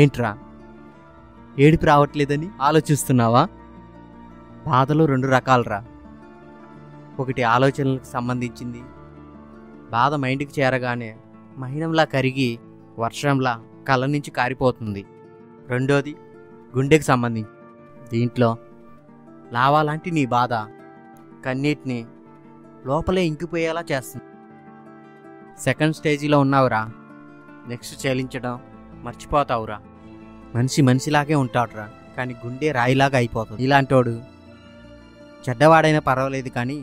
ఏంట్రా, ఏడుపు రావట్లేదని ఆలోచిస్తున్నావా? బాధలు రెండు రకాలరా. ఒకటి ఆలోచనలకు సంబంధించింది, బాధ మైండ్కి చేరగానే మహినంలా కరిగి వర్షంలా కళ్ళ నుంచి కారిపోతుంది. రెండోది గుండెకి సంబంధించి. దీంట్లో లావాలాంటి నీ బాధ కన్నీటిని లోపలే ఇంకిపోయేలా చేస్తుంది. సెకండ్ స్టేజీలో ఉన్నావురా. నెక్స్ట్ చెల్లించడం మర్చిపోతావురా. మనిషి మనిషిలాగే ఉంటాడురా, కానీ గుండె రాయిలాగా అయిపోతుంది. ఇలాంటోడు చెడ్డవాడైనా పర్వాలేదు, కానీ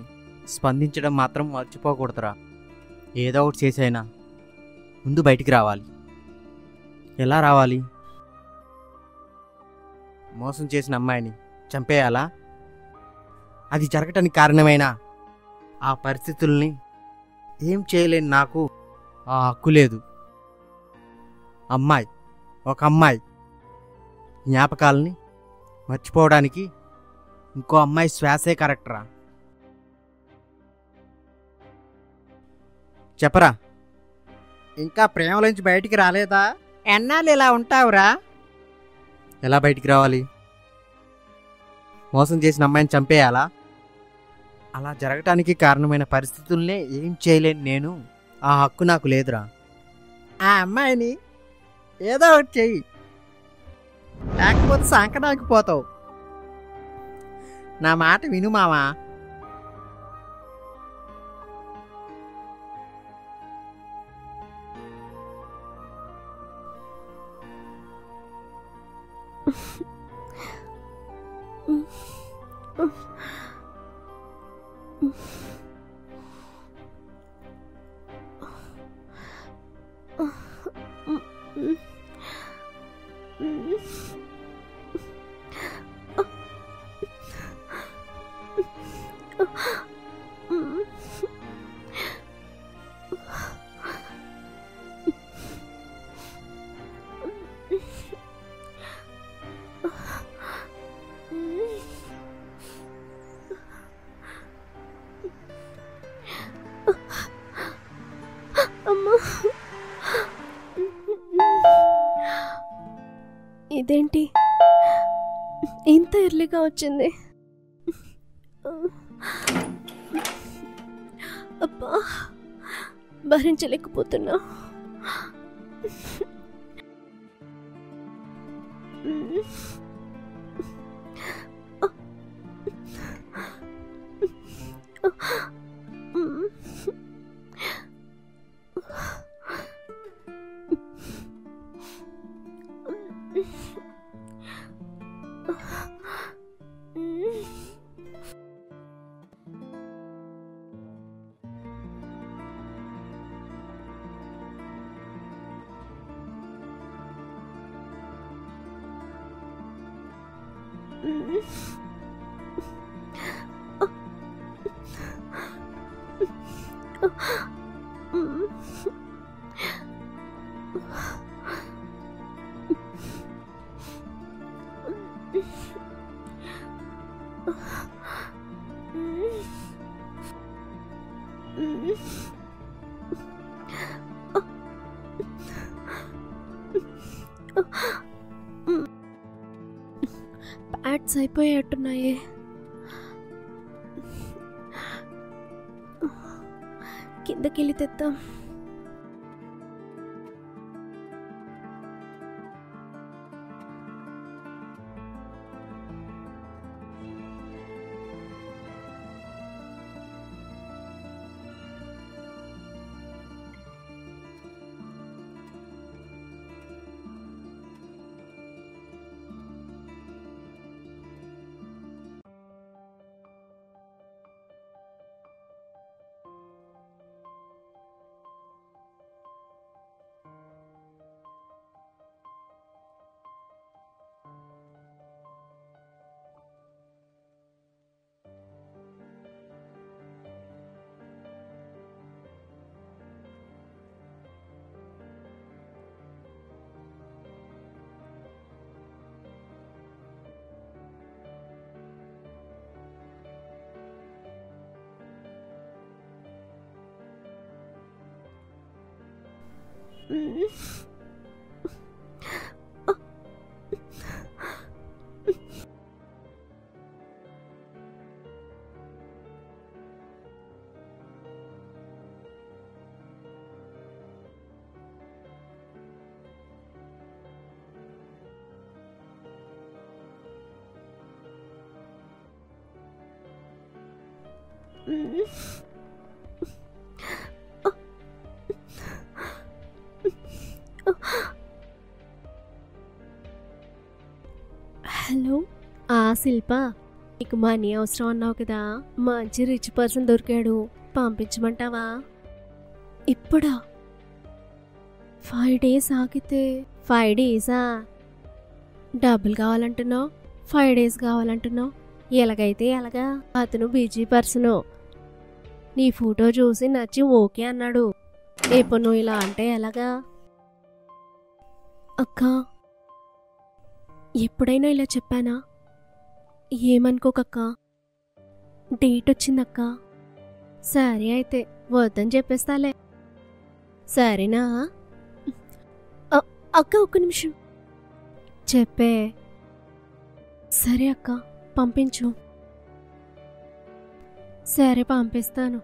స్పందించడం మాత్రం మర్చిపోకూడదురా. ఏదో ఒకటి చేసైనా ముందు బయటికి రావాలి. ఎలా రావాలి? మోసం చేసిన అమ్మాయిని చంపేయాలా? అది జరగటానికి కారణమైన ఆ పరిస్థితుల్ని ఏం చేయలేని నాకు ఆ హక్కు లేదు. ఒక అమ్మాయి జ్ఞాపకాలని మర్చిపోవడానికి ఇంకో అమ్మాయి శ్వాసే కరెక్టరా. చెప్పరా, ఇంకా ప్రేమలోంచి బయటికి రాలేదా? ఎన్నాళ్ళు ఇలా ఉంటావురా? ఎలా బయటికి రావాలి? మోసం చేసిన అమ్మాయిని చంపేయాలా? అలా జరగటానికి కారణమైన పరిస్థితుల్నే ఏం చేయలేను నేను. ఆ హక్కు నాకు లేదురా. ఆ అమ్మాయిని ఏదో ఒకటి చెయ్యి, లేకపోతే సంకనాకిపోతావు. నా మాట విను మావా. ఇదేంటి ఇంత ఎర్లీగా వచ్చింది? అబ్బా, భరించలేకపోతున్నా. ప్యాడ్స్ అయిపోయేట్టున్నాయే. కిందకెళ్ళి తెద్దాం. హలో. శిల్ప, నీకు మనీ అవసరం అన్నావు కదా, మంచి రిచ్ పర్సన్ దొరికాడు, పంపించమంటావా? ఇప్పుడా? 5 days ఆగితే? 5 days-ఆ? డబ్బులు కావాలంటున్నావు, 5 days కావాలంటున్నావు. ఎలాగైతే ఎలాగా, అతను బిజీ పర్సను. నీ ఫోటో చూసి నచ్చి ఓకే అన్నాడు. ఇప్పుడు నువ్వు ఇలా అంటే ఎలాగా? అక్క, ఎప్పుడైనా ఇలా చెప్పానా? ఏమనుకోకక్క, డేట్ వచ్చిందక్క. సరే అయితే వద్దని చెప్పేస్తాలే, సరేనా? అక్క ఒక్క నిమిషం చెప్పే. సరే అక్క, పంపించు. సరే పంపిస్తాను.